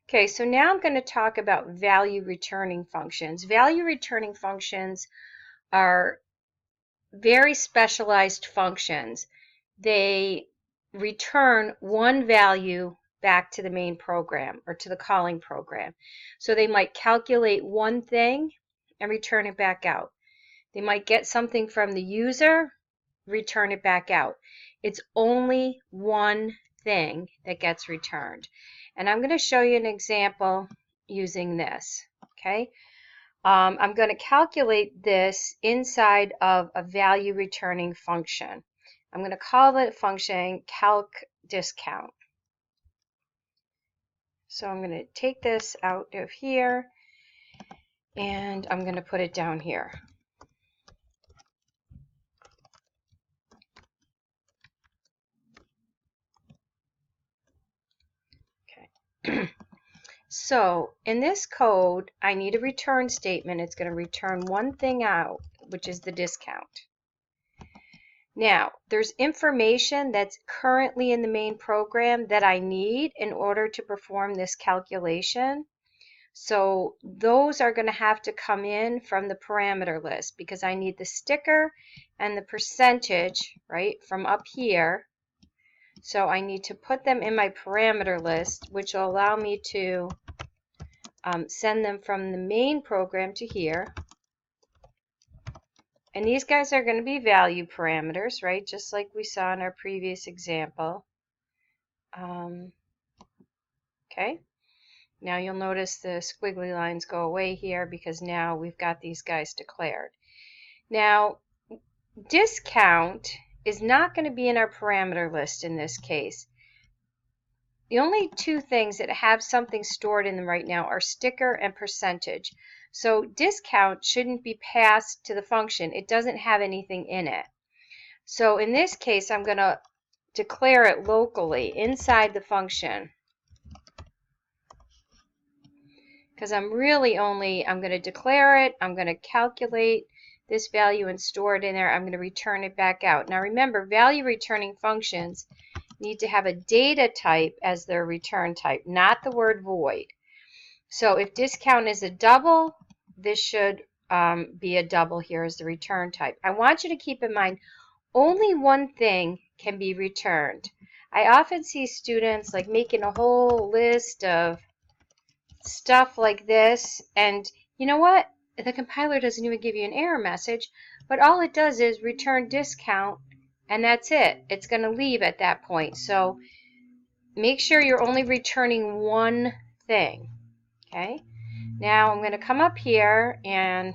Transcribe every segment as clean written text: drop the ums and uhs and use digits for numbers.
Okay, so now I'm going to talk about value returning functions. Value returning functions are very specialized functions. They return one value back to the main program or to the calling program. So they might calculate one thing and return it back out. They might get something from the user, return it back out. It's only one thing that gets returned. And I'm going to show you an example using this. Okay, I'm going to calculate this inside of a value returning function. I'm going to call the function calc discount. So I'm going to take this out of here and I'm going to put it down here. Okay. So in this code, I need a return statement. It's going to return one thing out, which is the discount. Now, there's information that's currently in the main program that I need in order to perform this calculation. So those are going to have to come in from the parameter list because I need the sticker and the percentage, right, from up here. So I need to put them in my parameter list, which will allow me to send them from the main program to here. And these guys are going to be value parameters, right? Just like we saw in our previous example. Okay. Now you'll notice the squiggly lines go away here because now we've got these guys declared. Now, discount is not going to be in our parameter list in this case. The only two things that have something stored in them right now are sticker and percentage. So discount shouldn't be passed to the function. It doesn't have anything in it. So in this case, I'm going to declare it locally inside the function. Because I'm going to declare it, I'm going to calculate this value and store it in there. I'm going to return it back out. Now remember, value returning functions need to have a data type as their return type, not the word void. So if discount is a double, this should be a double here as the return type. I want you to keep in mind, only one thing can be returned. I often see students like making a whole list of stuff like this, and you know what? The compiler doesn't even give you an error message, but all it does is return discount, and that's it. It's going to leave at that point. So make sure you're only returning one thing. Okay, now I'm going to come up here and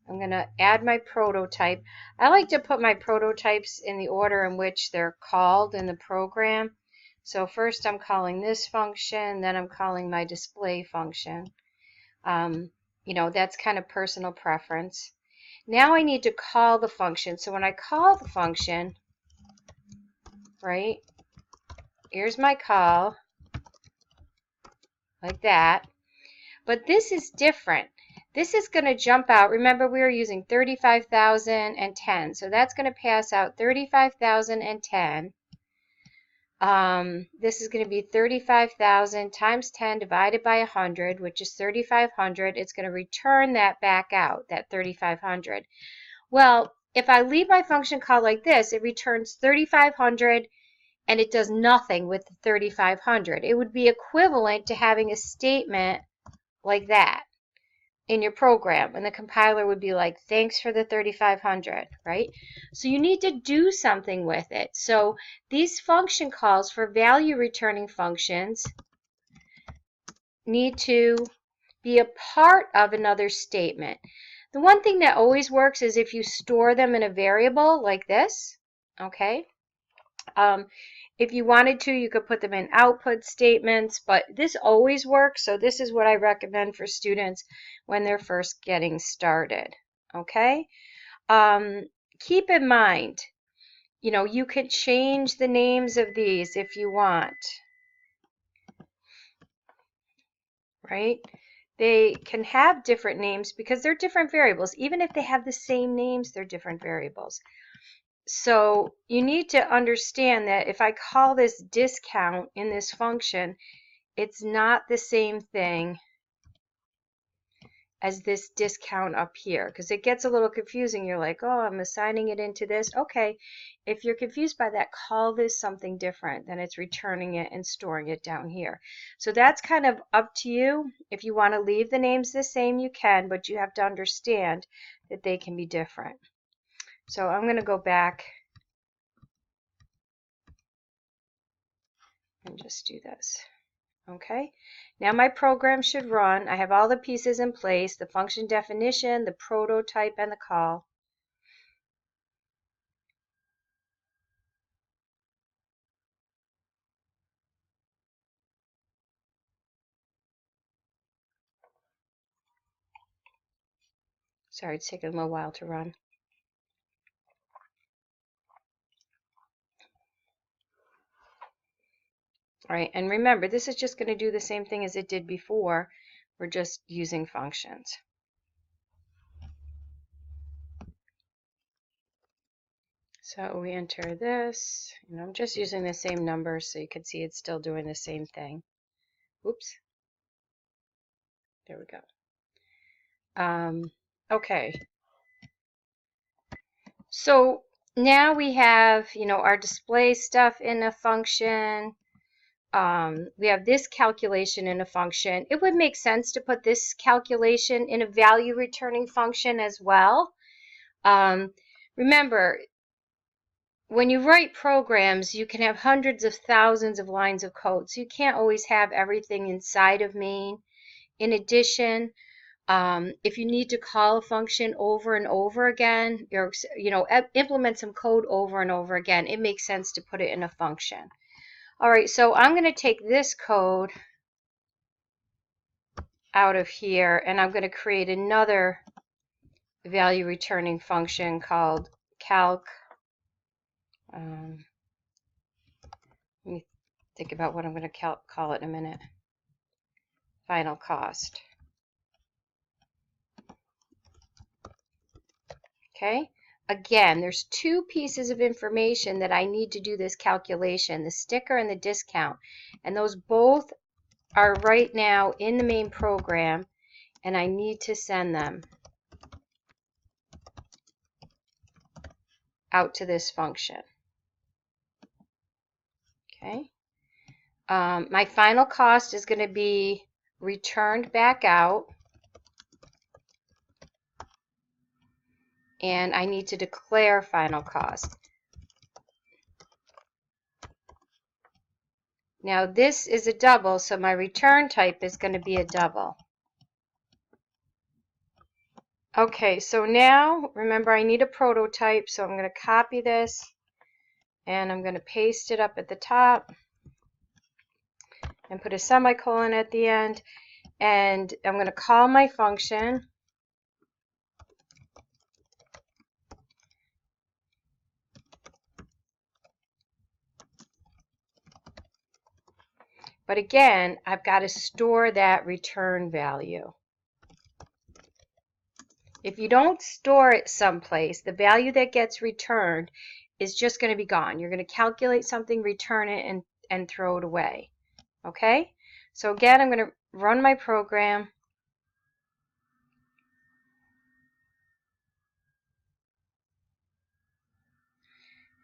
I'm going to add my prototype. I like to put my prototypes in the order in which they're called in the program. So first I'm calling this function, then I'm calling my display function. You know, that's kind of personal preference. Now I need to call the function. So when I call the function, right, here's my call, like that. But this is different. This is going to jump out. Remember, we were using 35,010. So that's going to pass out 35,010. This is going to be 35,000 times 10 divided by 100, which is 3,500. It's going to return that back out, that 3,500. Well, if I leave my function call like this, it returns 3,500 and it does nothing with the 3,500. It would be equivalent to having a statement like that in your program, and the compiler would be like, thanks for the 3,500, right? So you need to do something with it. So these function calls for value returning functions need to be a part of another statement. The one thing that always works is if you store them in a variable like this, okay? If you wanted to, you could put them in output statements, but this always works, so this is what I recommend for students when they're first getting started, okay? Keep in mind, you know, you can change the names of these if you want, right? They can have different names because they're different variables. Even if they have the same names, they're different variables. So you need to understand that if I call this discount in this function, it's not the same thing as this discount up here, because it gets a little confusing. You're like, oh, I'm assigning it into this. Okay, if you're confused by that, call this something different. Then it's returning it and storing it down here. So that's kind of up to you. If you want to leave the names the same, you can, but you have to understand that they can be different. So I'm going to go back and just do this. Okay, now my program should run. I have all the pieces in place, the function definition, the prototype, and the call. Sorry, it's taking a little while to run. All right, and remember, this is just going to do the same thing as it did before. We're just using functions. So we enter this, and I'm just using the same number so you can see it's still doing the same thing. Oops. There we go. Okay. So now we have, our display stuff in a function. We have this calculation in a function. It would make sense to put this calculation in a value returning function as well. Remember, when you write programs, you can have hundreds of thousands of lines of code, so you can't always have everything inside of main. In addition, if you need to call a function over and over again, or implement some code over and over again, it makes sense to put it in a function. All right, so I'm going to take this code out of here, and I'm going to create another value returning function called calc. Let me think about what I'm going to call it in a minute. Final cost. Okay. Again, there's two pieces of information that I need to do this calculation, the sticker and the discount. And those both are right now in the main program, and I need to send them out to this function. Okay. My final cost is going to be returned back out. And I need to declare final cost. Now this is a double, so my return type is going to be a double. Okay, so now remember I need a prototype, so I'm going to copy this and I'm going to paste it up at the top and put a semicolon at the end, and I'm going to call my function. But again, I've got to store that return value. If you don't store it someplace, the value that gets returned is just going to be gone. You're going to calculate something, return it, and throw it away. Okay? So again, I'm going to run my program.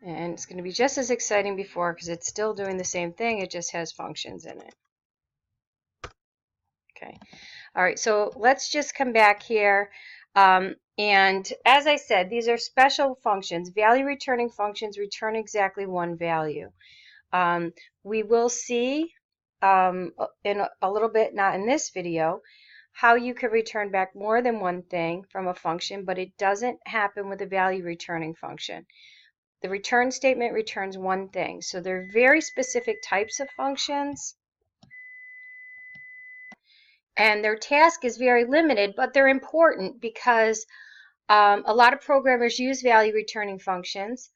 And it's going to be just as exciting before because it's still doing the same thing. It just has functions in it. Okay. All right, so let's just come back here. And as I said, these are special functions. Value returning functions return exactly one value. We will see in a little bit, not in this video, how you could return back more than one thing from a function, but it doesn't happen with a value returning function. The return statement returns one thing. So they're very specific types of functions. And their task is very limited, but they're important because a lot of programmers use value returning functions,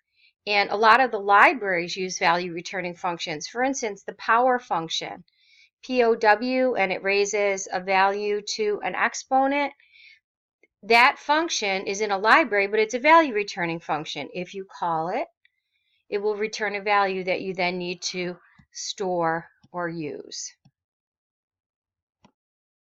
and a lot of the libraries use value returning functions. For instance, the power function, POW, and it raises a value to an exponent. That function is in a library, but it's a value returning function. If you call it, it will return a value that you then need to store or use.